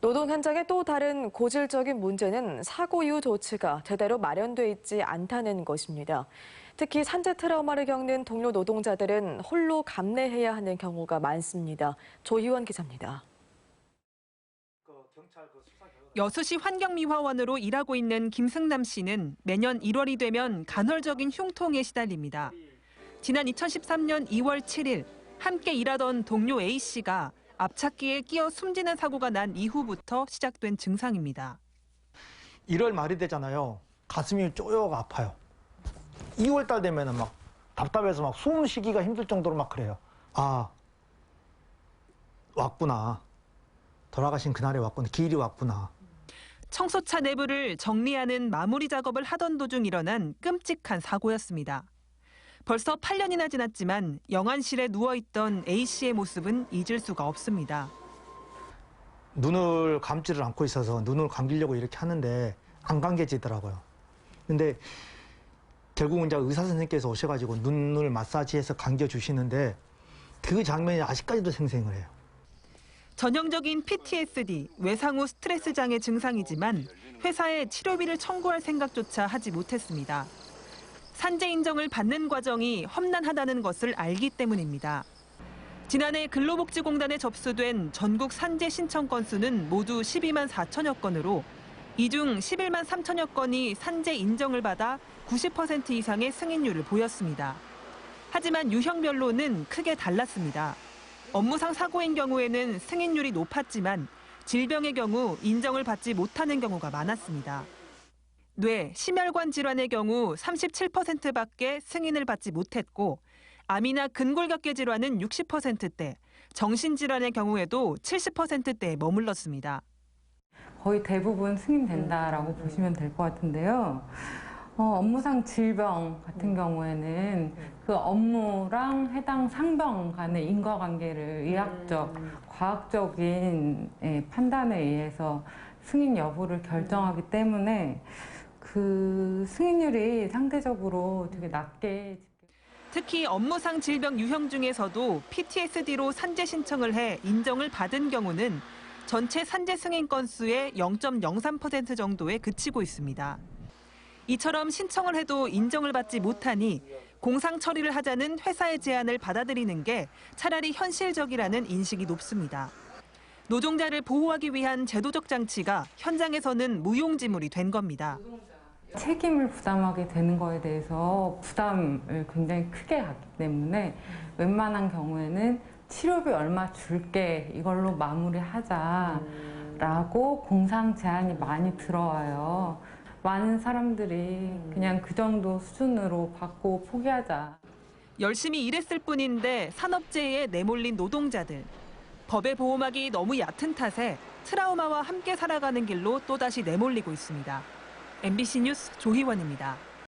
노동 현장의 또 다른 고질적인 문제는 사고 이후 조치가 제대로 마련돼 있지 않다는 것입니다. 특히 산재 트라우마를 겪는 동료 노동자들은 홀로 감내해야 하는 경우가 많습니다. 조희원 기자입니다. 여수시 환경미화원으로 일하고 있는 김승남 씨는 매년 1월이 되면 간헐적인 흉통에 시달립니다. 지난 2013년 2월 7일 함께 일하던 동료 A씨가 앞차기에 끼어 숨지는 사고가 난 이후부터 시작된 증상입니다. 1월 말이 되잖아요. 가슴이 쪼여가 아파요. 2월 달 되면은 막 답답해서 막 숨 쉬기가 힘들 정도로 막 그래요. 아, 왔구나. 돌아가신 그날에 왔구나. 길이 왔구나. 청소차 내부를 정리하는 마무리 작업을 하던 도중 일어난 끔찍한 사고였습니다. 벌써 8년이나 지났지만 영안실에 누워있던 A씨의 모습은 잊을 수가 없습니다. 눈을 감지를 않고 있어서 눈을 감기려고 이렇게 하는데 안 감겨지더라고요. 근데 결국은 이제 의사 선생님께서 오셔가지고 눈을 마사지해서 감겨주시는데 그 장면이 아직까지도 생생을 해요. 전형적인 PTSD, 외상 후 스트레스 장애 증상이지만 회사에 치료비를 청구할 생각조차 하지 못했습니다. 산재 인정을 받는 과정이 험난하다는 것을 알기 때문입니다. 지난해 근로복지공단에 접수된 전국 산재 신청 건수는 모두 12만 4천여 건으로 이 중 11만 3천여 건이 산재 인정을 받아 90% 이상의 승인율을 보였습니다. 하지만 유형별로는 크게 달랐습니다. 업무상 사고인 경우에는 승인율이 높았지만 질병의 경우 인정을 받지 못하는 경우가 많았습니다. 뇌, 심혈관 질환의 경우 37%밖에 승인을 받지 못했고 암이나 근골격계 질환은 60%대, 정신질환의 경우에도 70%대에 머물렀습니다. 거의 대부분 승인된다라고 보시면 될 것 같은데요. 업무상 질병 같은 경우에는 그 업무랑 해당 상병 간의 인과관계를 의학적, 과학적인 판단에 의해서 승인 여부를 결정하기 때문에 그 승인율이 상대적으로 되게 낮게. 특히 업무상 질병 유형 중에서도 PTSD로 산재 신청을 해 인정을 받은 경우는 전체 산재 승인 건수의 0.03% 정도에 그치고 있습니다. 이처럼 신청을 해도 인정을 받지 못하니 공상 처리를 하자는 회사의 제안을 받아들이는 게 차라리 현실적이라는 인식이 높습니다. 노동자를 보호하기 위한 제도적 장치가 현장에서는 무용지물이 된 겁니다. 책임을 부담하게 되는 거에 대해서 부담을 굉장히 크게 하기 때문에 웬만한 경우에는 치료비 얼마 줄게 이걸로 마무리하자라고 공상 제안이 많이 들어와요. 많은 사람들이 그냥 그 정도 수준으로 받고 포기하자. 열심히 일했을 뿐인데 산업재해에 내몰린 노동자들. 법의 보호막이 너무 얕은 탓에 트라우마와 함께 살아가는 길로 또다시 내몰리고 있습니다. MBC 뉴스 조희원입니다.